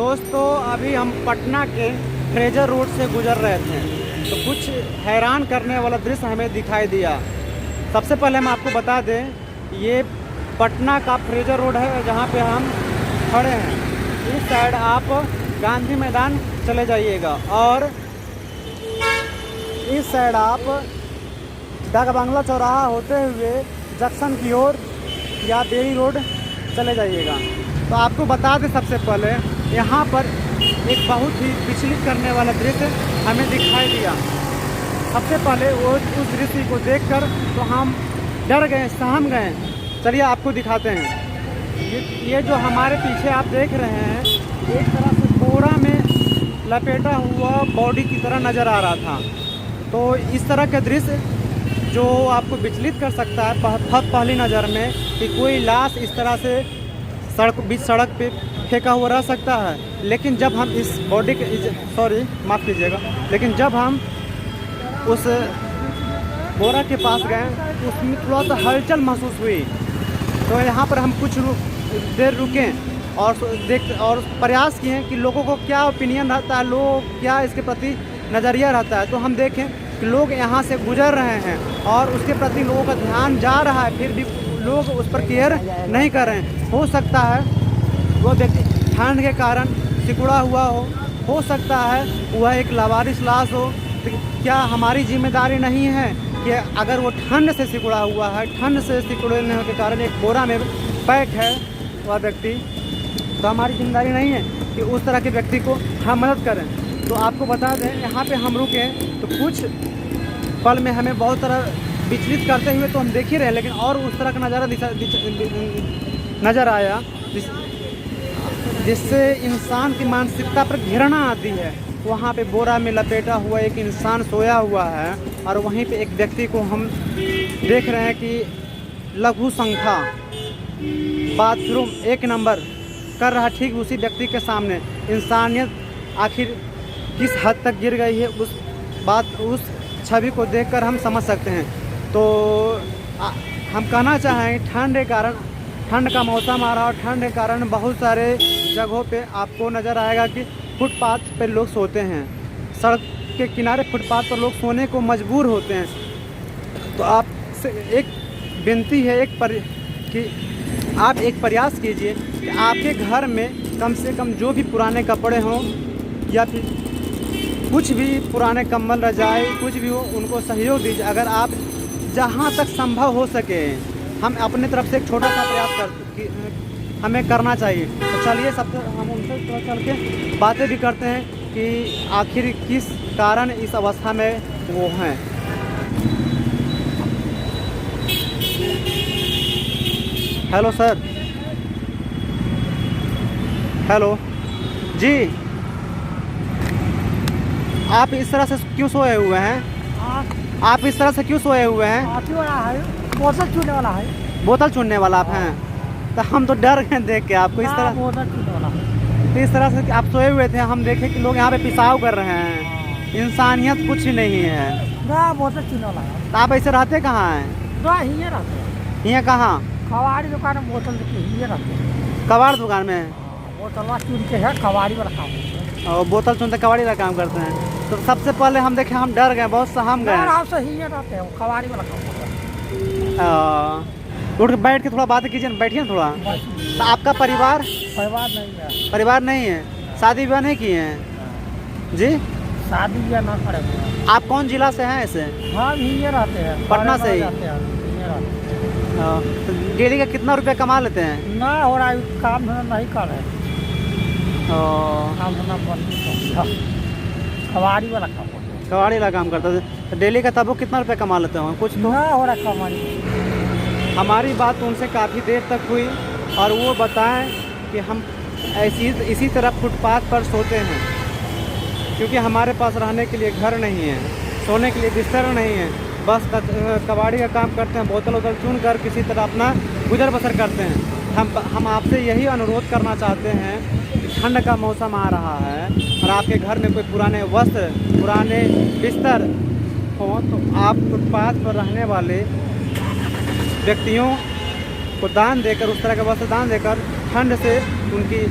दोस्तों, अभी हम पटना के फ्रेजर रोड से गुजर रहे थे तो कुछ हैरान करने वाला दृश्य हमें दिखाई दिया। सबसे पहले हम आपको बता दें, ये पटना का फ्रेजर रोड है जहाँ पे हम खड़े हैं। इस साइड आप गांधी मैदान चले जाइएगा और इस साइड आप डाक बांग्ला चौराहा होते हुए जंक्शन की ओर या बेरी रोड चले जाइएगा। तो आपको बता दें, सबसे पहले यहाँ पर एक बहुत ही विचलित करने वाला दृश्य हमें दिखाई दिया। सबसे पहले वो उस दृश्य को देखकर तो हम डर गए, सहम गए। चलिए आपको दिखाते हैं। ये जो हमारे पीछे आप देख रहे हैं, एक तरह से बोरा में लपेटा हुआ बॉडी की तरह नज़र आ रहा था। तो इस तरह का दृश्य जो आपको विचलित कर सकता है पहली नज़र में कि कोई लाश इस तरह से बीच सड़क पे फेंका हुआ रह सकता है। लेकिन जब हम इस बॉडी के माफ़ कीजिएगा, लेकिन जब हम उस बोरा के पास गए उसमें थोड़ा सा हलचल महसूस हुई। तो यहाँ पर हम कुछ देर रुकें और प्रयास किए कि लोगों को क्या ओपिनियन रहता है, लोग क्या इसके प्रति नज़रिया रहता है। तो हम देखें कि लोग यहाँ से गुजर रहे हैं और उसके प्रति लोगों का ध्यान जा रहा है, फिर भी लोग उस पर केयर नहीं कर रहे हैं। हो सकता है वो व्यक्ति ठंड के कारण सिकुड़ा हुआ हो सकता है वह एक लावारिस लाश हो। तो क्या हमारी जिम्मेदारी नहीं है कि अगर वो ठंड से सिकुड़ा हुआ है, ठंड से सिकुड़ने के कारण एक बोरा में पैक है वह व्यक्ति, तो हमारी जिम्मेदारी नहीं है कि उस तरह के व्यक्ति को हम मदद करें। तो आपको बता दें, यहाँ पे हम रुके तो कुछ पल में हमें बहुत तरह विचलित करते हुए तो हम देख ही रहे, लेकिन और उस तरह का नज़ारा नज़र आया जिससे इंसान की मानसिकता पर घृणा आती है। वहाँ पे बोरा में लपेटा हुआ एक इंसान सोया हुआ है और वहीं पे एक व्यक्ति को हम देख रहे हैं कि लघु संख्या बाथरूम 1 नंबर कर रहा, ठीक उसी व्यक्ति के सामने। इंसानियत आखिर किस हद तक गिर गई है उस छवि को देखकर हम समझ सकते हैं। तो हम कहना चाहेंगे, ठंड के कारण, ठंड का मौसम आ रहा है और ठंड के कारण बहुत सारे जगहों पे आपको नज़र आएगा कि फुटपाथ पे लोग सोते हैं। सड़क के किनारे फुटपाथ पर लोग सोने को मजबूर होते हैं। तो आपसे एक विनती है कि आप एक प्रयास कीजिए कि आपके घर में कम से कम जो भी पुराने कपड़े हों या फिर कुछ भी पुराने कंबल रजाई कुछ भी हो, उनको सहयोग दीजिए। अगर आप जहाँ तक संभव हो सके, हम अपने तरफ से एक छोटा सा प्रयास हमें करना चाहिए। तो चलिए हम उनसे थोड़ा चल के बातें भी करते हैं कि आखिर किस कारण इस अवस्था में वो हैं। Hello sir. हेलो जी, आप इस तरह से क्यों सोए हुए हैं? आप इस तरह से क्यों सोए हुए हैं? बोतल छूने वाला है। बोतल छूने वाला आप हैं? तो हम तो डर गए देख के आपको। इस तरह बोतल छूने वाला है। तो इस तरह से आप सोए हुए थे, हम देखे कि लोग यहाँ पे पेशाब कर रहे हैं। इंसानियत कुछ नहीं है। बोतल छूने वाला है। तो आप ऐसे रहते कहाँ हैं? हिये रहते हैं। हिये कहाँ? कबाड़ी दुकान में बोतल हिये रहते हैं। कबाड़ दुकान में बोतल चून के है, कबाड़ी वाला काम। और बोतल चुनते कबाड़ी वाला काम करते हैं। तो सबसे पहले हम देखे, हम डर गए, बहुत सहम गए। हिये रहते हैं, कबाड़ी वाला काम। उठ के बैठ के थोड़ा बात कीजिए, बैठिए ना थोड़ा। तो आपका परिवार नहीं है? परिवार नहीं है। शादी विवाह नहीं किए हैं जी? शादी विवाह ना करे। आप कौन जिला से हैं ऐसे? हाँ, हिये रहते हैं, पटना से ही। तो डेली का कितना रुपया कमा लेते हैं? ना हो रहा है, काम धंधा नहीं कर रहे। काम धंधा बंद, कबाड़ी वाला काम। कबाड़ी वाला काम करते थे तो डेली का तब वो कितना रुपया कमा लेते हो? कुछ तो ना हो रहा कमानी। हमारी बात उनसे काफ़ी देर तक हुई और वो बताएं कि हम इसी तरह फुटपाथ पर सोते हैं क्योंकि हमारे पास रहने के लिए घर नहीं है, सोने के लिए बिस्तर नहीं है, बस कबाड़ी का काम करते हैं, बोतल वोतल चुन कर किसी तरह अपना गुजर बसर करते हैं। हम आपसे यही अनुरोध करना चाहते हैं कि ठंड का मौसम आ रहा है और आपके घर में कोई पुराने वस्त्र, पुराने बिस्तर हो तो आप फुटपाथ पर रहने वाले व्यक्तियों को दान देकर, उस तरह का वस्त्र दान देकर ठंड से उनकी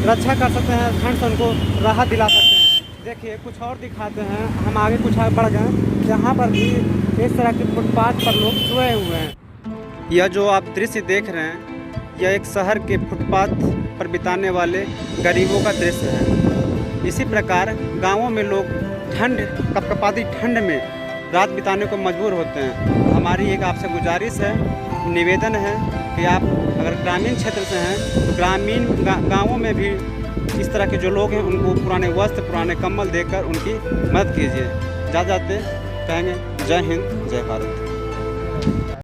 रक्षा कर सकते हैं, ठंड से उनको राहत दिला सकते हैं। देखिए कुछ और दिखाते हैं, हम आगे कुछ आगे बढ़ गए। यहाँ पर भी इस तरह के फुटपाथ पर लोग सोए हुए हैं। यह जो आप दृश्य देख रहे हैं, यह एक शहर के फुटपाथ पर बिताने वाले गरीबों का दृश्य है। इसी प्रकार गांवों में लोग कपकपाती ठंड में रात बिताने को मजबूर होते हैं। हमारी एक आपसे गुजारिश है, निवेदन है कि आप अगर ग्रामीण क्षेत्र से हैं तो ग्रामीण गांवों में भी इस तरह के जो लोग हैं उनको पुराने वस्त्र, पुराने कंबल देकर उनकी मदद कीजिए। जाते कहेंगे जय हिंद, जय भारत।